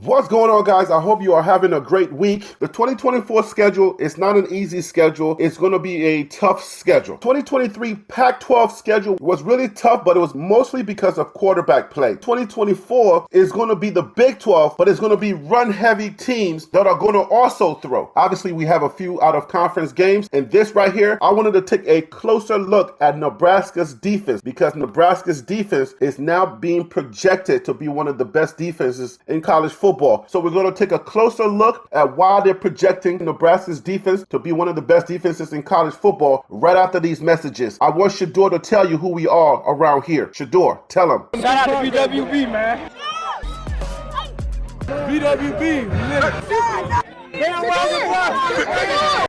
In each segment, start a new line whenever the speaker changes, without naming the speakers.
What's going on, guys? I hope you are having a great week. The 2024 schedule is not an easy schedule. It's going to be a tough schedule. 2023 Pac-12 schedule was really tough, but it was mostly because of quarterback play. 2024 is going to be the Big 12, but it's going to be run-heavy teams that are going to also throw. Obviously, we have a few out-of-conference games, and this right here, I wanted to take a closer look at Nebraska's defense because Nebraska's defense is now being projected to be one of the best defenses in college football. So we're going to take a closer look at why they're projecting Nebraska's defense to be one of the best defenses in college football right after these messages. I want Shador to tell you who we are around here. Shador, tell him.
Shout out to BWB, man. BWB.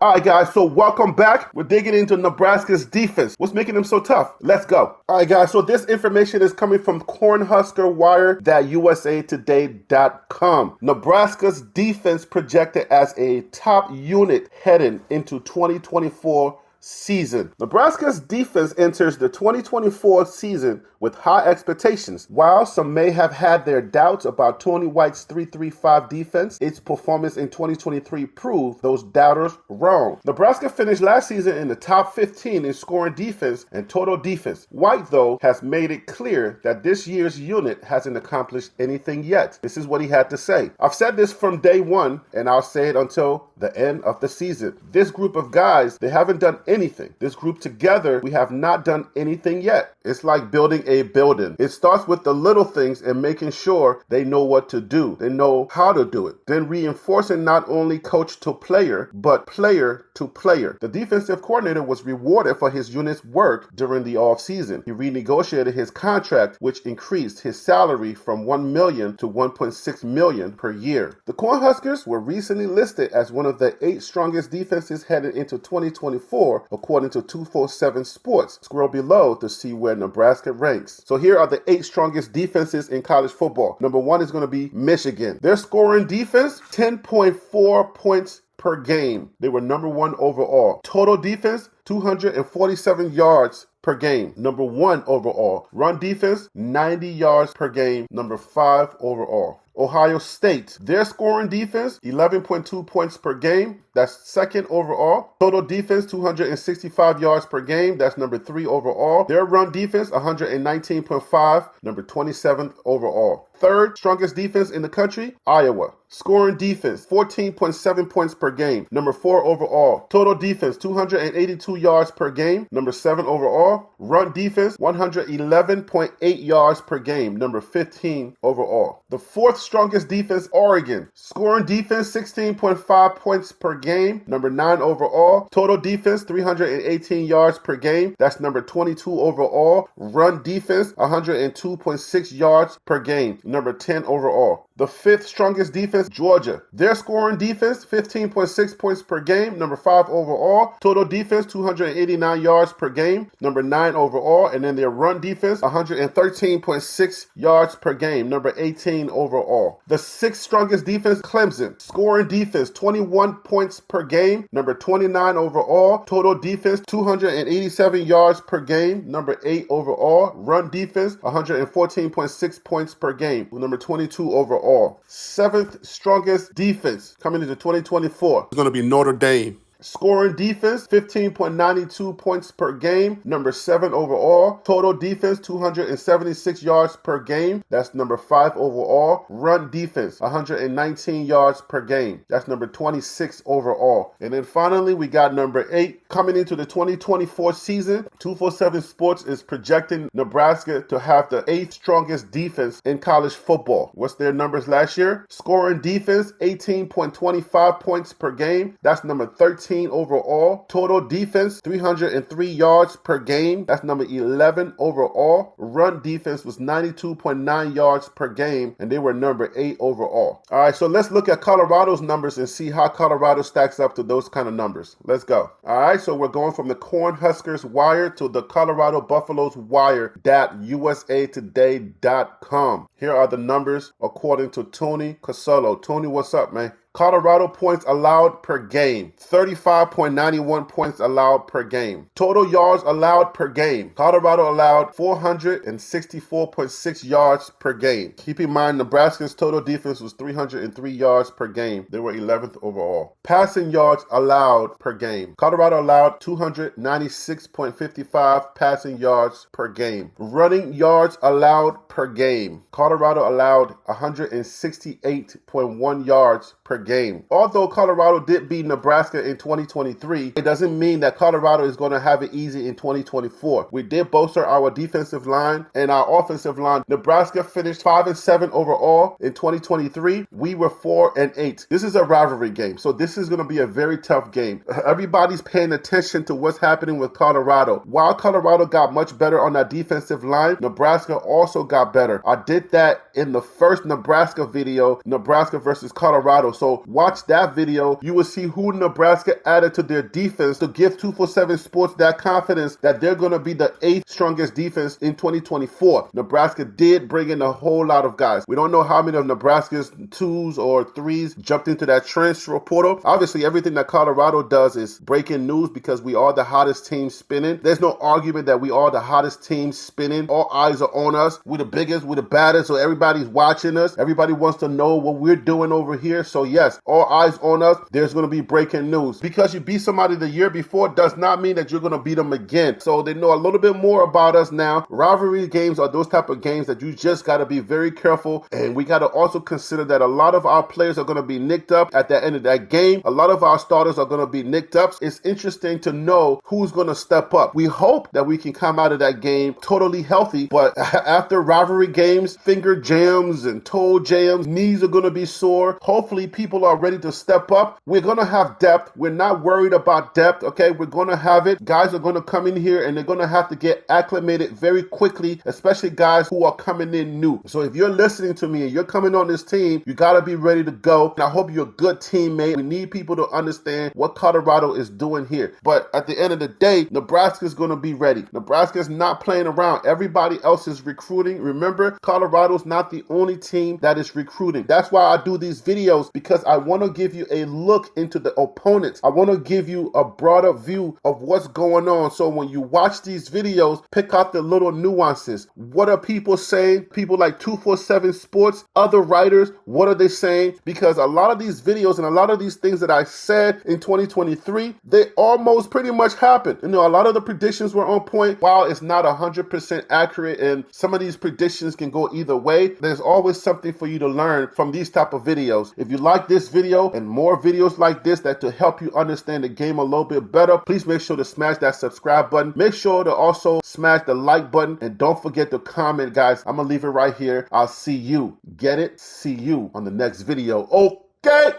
All right, guys, so welcome back. We're digging into Nebraska's defense. What's making them so tough? Let's go. All right, guys, so this information is coming from CornhuskerWire.usatoday.com. Nebraska's defense projected as a top unit heading into 2024 season. Nebraska's defense enters the 2024 season with high expectations. While some may have had their doubts about Tony White's 3-3-5 defense, its performance in 2023 proved those doubters wrong. Nebraska finished last season in the top 15 in scoring defense and total defense. White, though, has made it clear that this year's unit hasn't accomplished anything yet. This is what he had to say. I've said this from day one, and I'll say it until the end of the season. This group of guys, they haven't done anything. This group together, we have not done anything yet. It's like building a building. It starts with the little things and making sure they know what to do. They know how to do it. Then reinforcing not only coach to player, but player to player. The defensive coordinator was rewarded for his unit's work during the offseason. He renegotiated his contract, which increased his salary from $1 million to $1.6 million per year. The Cornhuskers were recently listed as one of the 8 strongest defenses headed into 2024, according to 247Sports. Scroll below to see where Nebraska ranks. So here are the 8 strongest defenses in college football. Number 1 is going to be Michigan. Their scoring defense, 10.4 points per game. They were number 1 overall. Total defense, 247 yards per game. Number 1 overall. Run defense, 90 yards per game. Number 5 overall. Ohio State. Their scoring defense, 11.2 points per game. That's 2nd overall. Total defense, 265 yards per game. That's number 3 overall. Their run defense, 119.5. Number 27th overall. 3rd strongest defense in the country, Iowa. Scoring defense, 14.7 points per game. Number 4 overall. Total defense, 282 yards per game. Number 7 overall. Run defense, 111.8 yards per game. Number 15 overall. The 4th strongest defense, Oregon. Scoring defense, 16.5 points per game. Number 9 overall. Total defense, 318 yards per game. That's number 22 overall. Run defense, 102.6 yards per game. Number 10 overall. The 5th strongest defense, Georgia. Their scoring defense, 15.6 points per game. Number 5 overall. Total defense, 289 yards per game. Number 9 overall. And then their run defense, 113.6 yards per game. Number 18 overall. The 6th strongest defense, Clemson. Scoring defense, 21 points per game. Number 29 overall. Total defense, 287 yards per game. Number 8 overall. Run defense, 114.6 points per game. Number 22 overall. 7th strongest defense coming into 2024 is going to be Notre Dame. Scoring defense, 15.92 points per game. Number 7 overall. Total defense, 276 yards per game. That's number 5 overall. Run defense, 119 yards per game. That's number 26 overall. And then finally, we got number 8. Coming into the 2024 season, 247 Sports is projecting Nebraska to have the 8th strongest defense in college football. What's their numbers last year? Scoring defense, 18.25 points per game. That's number 13 overall. Total defense, 303 yards per game. That's number 11 overall. Run defense was 92.9 yards per game, and they were number 8 overall. All right, so let's look at Colorado's numbers and see how Colorado stacks up to those kind of numbers. Let's go. All right, so we're going from the Cornhuskers Wire to the Colorado Buffaloes Wire.usatoday.com. Here are the numbers according to Tony Casello. Tony, what's up, man? Colorado points allowed per game, 35.91 points allowed per game. Total yards allowed per game. Colorado allowed 464.6 yards per game. Keep in mind, Nebraska's total defense was 303 yards per game. They were 11th overall. Passing yards allowed per game. Colorado allowed 296.55 passing yards per game. Running yards allowed per game. Colorado allowed 168.1 yards per game. Although Colorado did beat Nebraska in 2023, it doesn't mean that Colorado is going to have it easy in 2024. We did bolster our defensive line and our offensive line. Nebraska finished 5-7 overall in 2023. We were 4-8. This is a rivalry game, so this is going to be a very tough game. Everybody's paying attention to what's happening with Colorado. While Colorado got much better on that defensive line, Nebraska also got better. I did that in the first Nebraska video, Nebraska versus Colorado. So watch that video. You will see who Nebraska added to their defense to give 247 Sports that confidence that they're going to be the 8th strongest defense in 2024. Nebraska did bring in a whole lot of guys. We don't know how many of Nebraska's 2s or 3s jumped into that transfer portal. Obviously, everything that Colorado does is breaking news because we are the hottest team spinning. There's no argument that we are the hottest team spinning. All eyes are on us. We're the biggest, we're the baddest, so everybody's watching us. Everybody wants to know what we're doing over here. So yes, all eyes on us. There's going to be breaking news. Because you beat somebody the year before does not mean that you're going to beat them again. So they know a little bit more about us now. Rivalry games are those type of games that you just got to be very careful. And we got to also consider that a lot of our players are going to be nicked up at the end of that game. A lot of our starters are going to be nicked up. It's interesting to know who's going to step up. We hope that we can come out of that game totally healthy. But after rivalry games, finger jams and toe jams, knees are going to be sore. Hopefully people are ready to step up. We're going to have depth. We're not worried about depth, okay? We're going to have it. Guys are going to come in here and they're going to have to get acclimated very quickly, especially guys who are coming in new. So if you're listening to me and you're coming on this team, you got to be ready to go. And I hope you're a good teammate. We need people to understand what Colorado is doing here. But at the end of the day, Nebraska's going to be ready. Nebraska's not playing around. Everybody else is recruiting. Remember, Colorado's not the only team that is recruiting. That's why I do these videos, because I want to give you a look into the opponents. I want to give you a broader view of what's going on. So when you watch these videos, pick out the little nuances. What are people saying? People like 247 Sports, other writers, what are they saying? Because a lot of these videos and a lot of these things that I said in 2023, they almost pretty much happened. You know, a lot of the predictions were on point. While it's not 100% accurate and some of these predictions can go either way, there's always something for you to learn from these type of videos. If you like this video and more videos like this that to help you understand the game a little bit better, please make sure to smash that subscribe button. Make sure to also smash the like button and don't forget to comment, guys. I'm gonna leave it right here. I'll see you. Get it? See you on the next video. Okay.